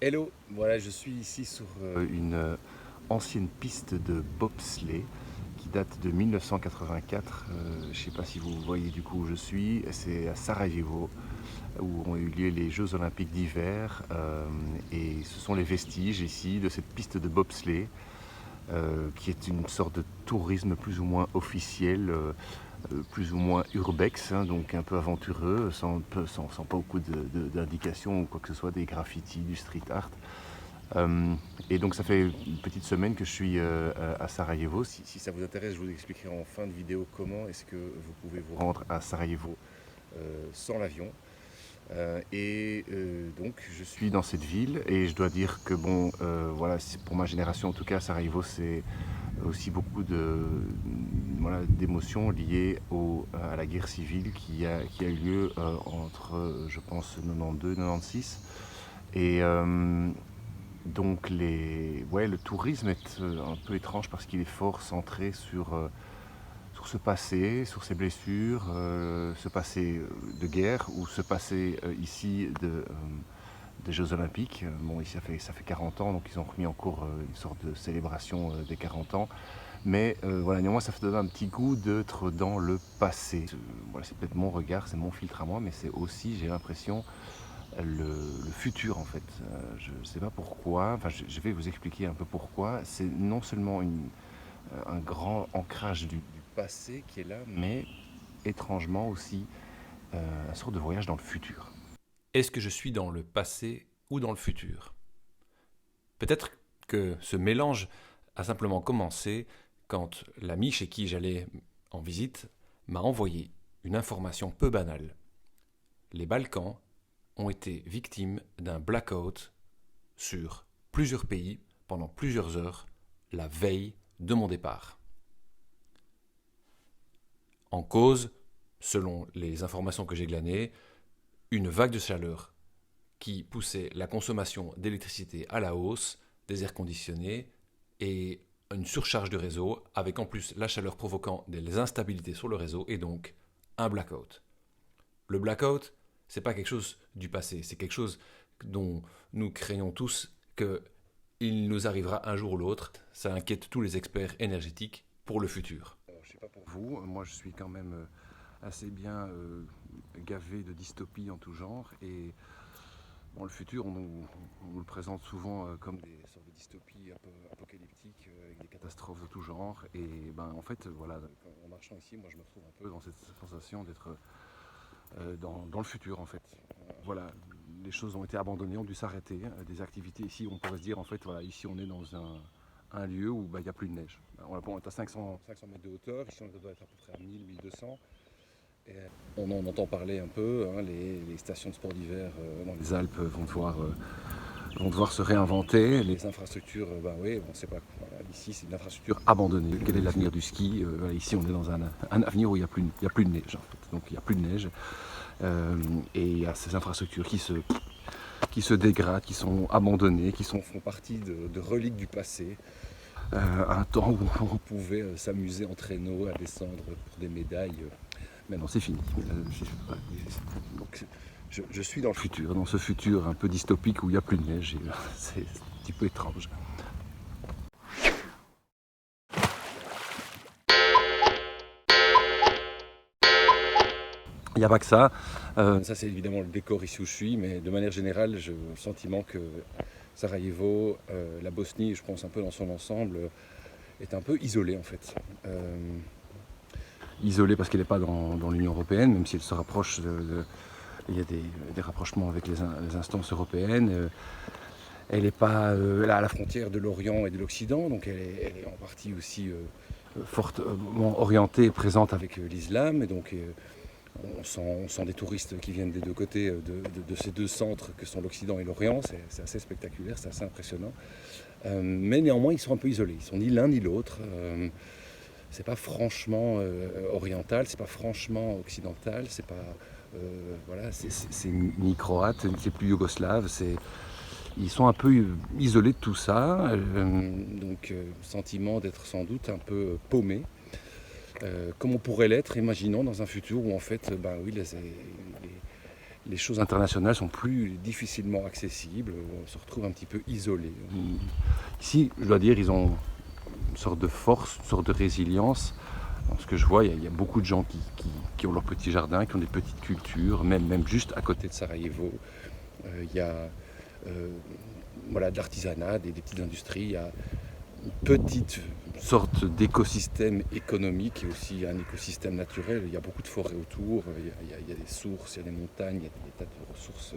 Hello, voilà, je suis ici sur une ancienne piste de bobsleigh qui date de 1984. Je ne sais pas si vous voyez du coup où je suis. C'est à Sarajevo où ont eu lieu les Jeux Olympiques d'hiver. Et ce sont les vestiges ici de cette piste de bobsleigh qui est une sorte de tourisme plus ou moins officiel. Plus ou moins urbex, hein, donc un peu aventureux, sans pas beaucoup d'indications ou quoi que ce soit, des graffitis, du street art. Et donc ça fait une petite semaine que je suis à Sarajevo. Si ça vous intéresse, je vous expliquerai en fin de vidéo comment est-ce que vous pouvez vous rendre à Sarajevo sans l'avion. Donc je suis dans cette ville et je dois dire que bon, voilà, pour ma génération en tout cas, Sarajevo c'est aussi beaucoup voilà, d'émotions liées à la guerre civile qui a eu lieu entre, je pense, 92 et 96. Et donc ouais, le tourisme est un peu étrange parce qu'il est fort centré sur ce passé, sur ces blessures, ce passé de guerre ou ce passé ici des Jeux Olympiques. Bon, ici ça fait 40 ans, donc ils ont remis en cours une sorte de célébration des 40 ans. Mais voilà, néanmoins, ça donne un petit goût d'être dans le passé. Voilà, c'est peut-être mon regard, c'est mon filtre à moi, mais c'est aussi, j'ai l'impression, le futur en fait. Je ne sais pas pourquoi, enfin je vais vous expliquer un peu pourquoi. C'est non seulement un grand ancrage du passé qui est là, mais étrangement aussi un sorte de voyage dans le futur. Est-ce que je suis dans le passé ou dans le futur? Peut-être que ce mélange a simplement commencé quand l'ami chez qui j'allais en visite m'a envoyé une information peu banale. Les Balkans ont été victimes d'un blackout sur plusieurs pays pendant plusieurs heures la veille de mon départ. En cause, selon les informations que j'ai glanées, une vague de chaleur qui poussait la consommation d'électricité à la hausse, des airs conditionnés et une surcharge de réseau, avec en plus la chaleur provoquant des instabilités sur le réseau et donc un blackout. Le blackout, c'est pas quelque chose du passé, c'est quelque chose dont nous craignons tous qu'il nous arrivera un jour ou l'autre. Ça inquiète tous les experts énergétiques pour le futur. Alors, je ne sais pas pour vous, moi je suis quand même assez bien gavé de dystopie en tout genre. Et bon, le futur, on nous le présente souvent comme des sortes de dystopies un peu apocalyptiques, avec des catastrophes de tout genre. Et ben, en fait, voilà, en marchant ici, moi je me retrouve un peu dans cette sensation d'être dans le futur, en fait. Voilà, les choses ont été abandonnées, ont dû s'arrêter. Des activités ici, on pourrait se dire, en fait, voilà, ici on est dans un lieu où il n'y a plus de neige. On est à 500 mètres de hauteur, ici on doit être à peu près à 1000, 1200. Et on en entend parler un peu, hein, les stations de sport d'hiver dans les Alpes vont devoir se réinventer. Les infrastructures, ben oui, on ne sait pas. Voilà, ici, c'est une infrastructure abandonnée. Quel est l'avenir du ski? Voilà, ici, on est dans un avenir où il n'y a plus de neige, en fait. Donc, il n'y a plus de neige. Et il y a ces infrastructures qui se dégradent, qui sont abandonnées, font partie de reliques du passé. Un temps où on pouvait s'amuser en traîneau à descendre pour des médailles. Maintenant, c'est fini. Donc, je suis dans le futur, dans ce futur un peu dystopique où il n'y a plus de neige. Et c'est un petit peu étrange. Il n'y a pas que ça. Ça, c'est évidemment le décor ici où je suis, mais de manière générale, j'ai le sentiment que Sarajevo, la Bosnie, je pense un peu dans son ensemble, est un peu isolée en fait. Isolée parce qu'elle n'est pas dans l'Union européenne, même si elle se rapproche il y a des rapprochements avec les instances européennes. Elle n'est pas là à la frontière de l'Orient et de l'Occident, donc elle est en partie aussi fortement orientée et présente avec l'islam. Et donc on sent des touristes qui viennent des deux côtés de ces deux centres que sont l'Occident et l'Orient. C'est assez spectaculaire, c'est assez impressionnant. Mais néanmoins, ils sont un peu isolés. Ils sont ni l'un ni l'autre. C'est pas franchement oriental, c'est pas franchement occidental, c'est pas voilà, c'est ni croate, c'est plus yougoslave. Ils sont un peu isolés de tout ça, donc sentiment d'être sans doute un peu paumé. Comme on pourrait l'être, imaginons, dans un futur où en fait, ben oui, les choses internationales sont plus difficilement accessibles, on se retrouve un petit peu isolé. Ici, je dois dire, ils ont une sorte de force, une sorte de résilience. Dans ce que je vois, il y a beaucoup de gens qui ont leur petit jardin, qui ont des petites cultures, même juste à côté de Sarajevo. Il y a voilà, de l'artisanat, des petites industries, il y a une petite sorte d'écosystème économique et aussi un écosystème naturel. Il y a beaucoup de forêts autour, il y a des sources, il y a des montagnes, il y a des tas de ressources.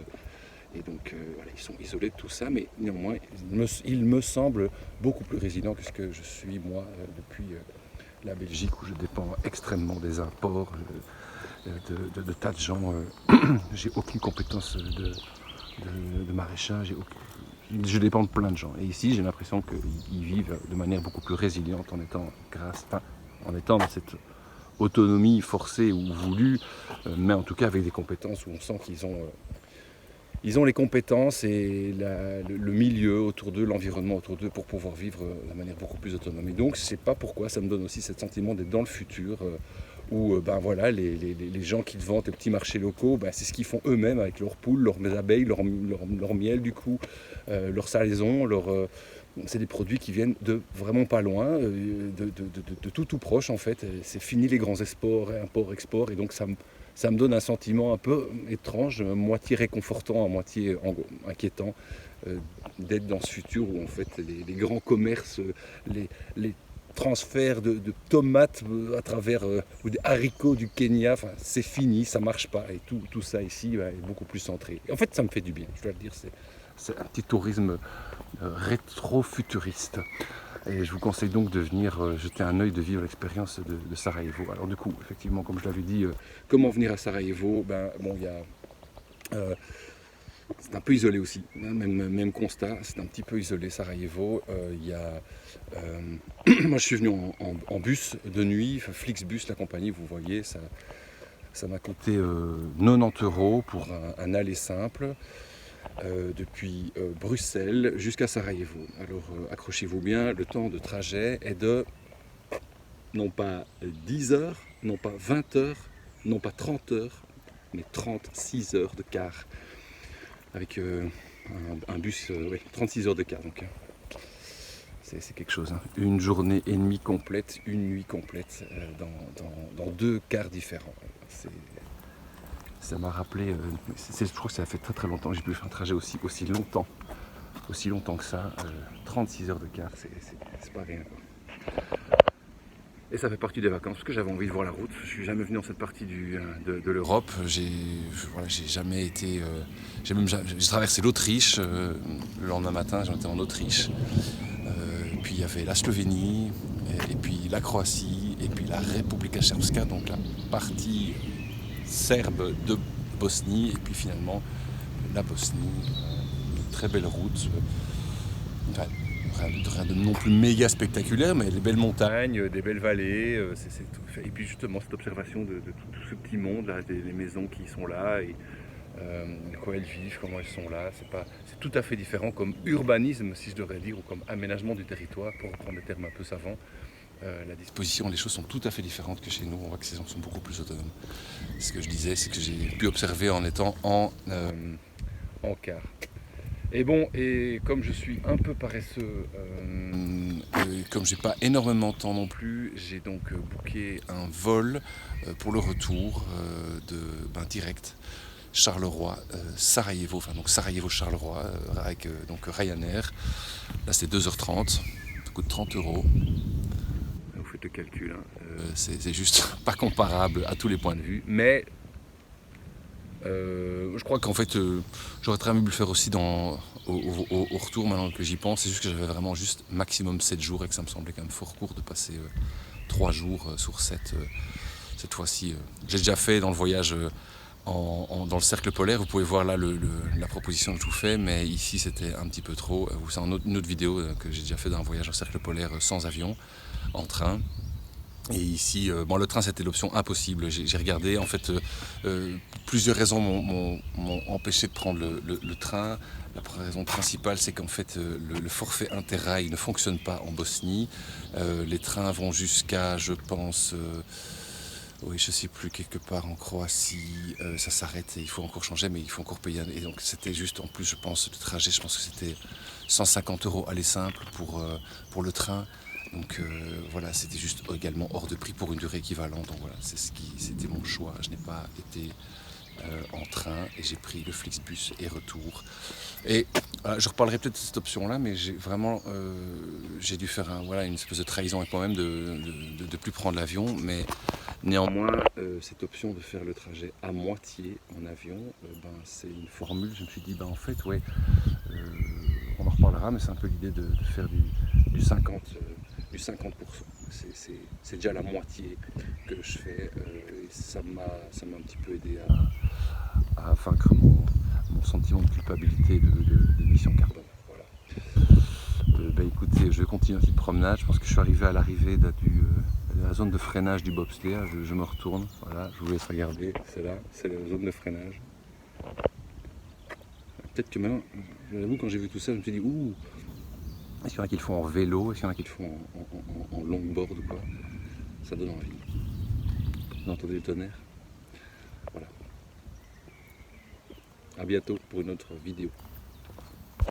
Et donc voilà, ils sont isolés de tout ça, mais néanmoins, il me semble beaucoup plus résilient que ce que je suis moi depuis la Belgique, où je dépends extrêmement des imports de tas de gens. J'ai aucune compétence de maraîchage, je dépends de plein de gens. Et ici, j'ai l'impression qu'ils vivent de manière beaucoup plus résiliente en étant dans cette autonomie forcée ou voulue, mais en tout cas avec des compétences où on sent qu'ils ont les compétences et le milieu autour d'eux, l'environnement autour d'eux pour pouvoir vivre de manière beaucoup plus autonome. Et donc, je ne sais pas pourquoi, ça me donne aussi ce sentiment d'être dans le futur, où ben voilà, les gens qui te vendent les petits marchés locaux, ben c'est ce qu'ils font eux-mêmes avec leurs poules, leurs abeilles, leur miel du coup, leur salaison, c'est des produits qui viennent de vraiment pas loin, de tout proche en fait. C'est fini les grands exports, import, export, et donc ça me donne un sentiment un peu étrange, moitié réconfortant, à moitié inquiétant, d'être dans ce futur où en fait les grands commerces, les transferts de tomates à travers ou des haricots du Kenya, enfin, c'est fini, ça marche pas, et tout ça ici est beaucoup plus centré. Et en fait, ça me fait du bien, je dois le dire, c'est un petit tourisme rétro-futuriste. Et je vous conseille donc de venir jeter un œil, de vivre l'expérience de Sarajevo. Alors du coup, effectivement, comme je l'avais dit, comment venir à Sarajevo? Ben, bon, il y a... c'est un peu isolé aussi, hein, même constat, c'est un petit peu isolé Sarajevo. Moi je suis venu en bus de nuit, Flixbus la compagnie, vous voyez, ça m'a coûté 90 € pour un aller simple depuis Bruxelles jusqu'à Sarajevo. Alors accrochez-vous bien, le temps de trajet est de non pas 10 heures, non pas 20 heures, non pas 30 heures, mais 36 heures de car. Avec un bus, 36 heures de car. Donc, c'est quelque chose. Hein. Une journée et demie complète, une nuit complète dans 2 cars différents. Ça m'a rappelé, je crois que ça fait très très longtemps que j'ai pu faire un trajet aussi longtemps que ça. 36 heures de car, c'est pas rien. Quoi. Et ça fait partie des vacances, parce que j'avais envie de voir la route. Je suis jamais venu dans cette partie de l'Europe. J'ai jamais été... j'ai traversé l'Autriche. Le lendemain matin, j'étais en Autriche. Puis il y avait la Slovénie, et puis la Croatie, et puis la Republika Srpska, donc la partie serbe de Bosnie, et puis finalement la Bosnie. Une très belle route. Rien de non plus méga spectaculaire, mais des belles montagnes, des belles vallées, et puis justement cette observation de tout ce petit monde, là, les maisons qui sont là, et quoi elles vivent, comment elles sont là, c'est tout à fait différent comme urbanisme, si je devrais dire, ou comme aménagement du territoire, pour reprendre des termes un peu savants. La disposition, les choses sont tout à fait différentes que chez nous, on voit que ces gens sont beaucoup plus autonomes. Ce que je disais, c'est que j'ai pu observer en étant en car. Et bon, et comme je suis un peu paresseux, comme j'ai pas énormément de temps non plus, j'ai donc booké un vol pour le retour direct Charleroi, Sarajevo, enfin donc Sarajevo-Charleroi avec donc Ryanair. Là c'est 2h30, ça coûte 30 €. Vous faites le calcul, hein. C'est juste pas comparable à tous les points de vue, mais je crois qu'en fait j'aurais très bien pu le faire aussi au retour maintenant que j'y pense. C'est juste que j'avais vraiment juste maximum 7 jours et que ça me semblait quand même fort court de passer 3 jours sur 7 cette fois-ci. J'ai déjà fait dans le voyage dans le cercle polaire, vous pouvez voir là la proposition que je vous fais, mais ici c'était un petit peu trop. C'est une autre vidéo que j'ai déjà fait d'un voyage en cercle polaire sans avion, en train. Et ici, le train c'était l'option impossible. J'ai regardé, en fait, plusieurs raisons m'ont empêché de prendre le train. La raison principale, c'est qu'en fait, le forfait Interrail ne fonctionne pas en Bosnie. Les trains vont jusqu'à, je pense, oui, je sais plus, quelque part en Croatie, ça s'arrête et il faut encore changer, mais il faut encore payer. Et donc c'était juste, en plus, je pense, le trajet, je pense que c'était 150 € aller simple pour le train. Donc voilà, c'était juste également hors de prix pour une durée équivalente. Donc voilà, c'était mon choix. Je n'ai pas été en train et j'ai pris le Flixbus et retour. Et je reparlerai peut-être de cette option-là, mais j'ai dû faire une espèce de trahison avec moi-même de plus prendre l'avion. Mais néanmoins, cette option de faire le trajet à moitié en avion, c'est une formule. Je me suis dit, en fait, ouais, on en reparlera, mais c'est un peu l'idée de faire du 50%. Du 50%. C'est déjà la moitié que je fais. Et ça m'a un petit peu aidé à vaincre mon sentiment de culpabilité d'émission carbone. Voilà. Écoutez, je vais continuer une petite promenade. Je pense que je suis arrivé à l'arrivée de la zone de freinage du bobsleigh. Je me retourne. Voilà, je vous laisse regarder. C'est là, c'est la zone de freinage. Peut-être que maintenant, j'avoue, quand j'ai vu tout ça, je me suis dit, ouh, est-ce qu'il y en a qui le font en vélo? Est-ce qu'il y en a qui le font en longboard ou quoi? Ça donne envie. Vous entendez le tonnerre? Voilà. À bientôt pour une autre vidéo.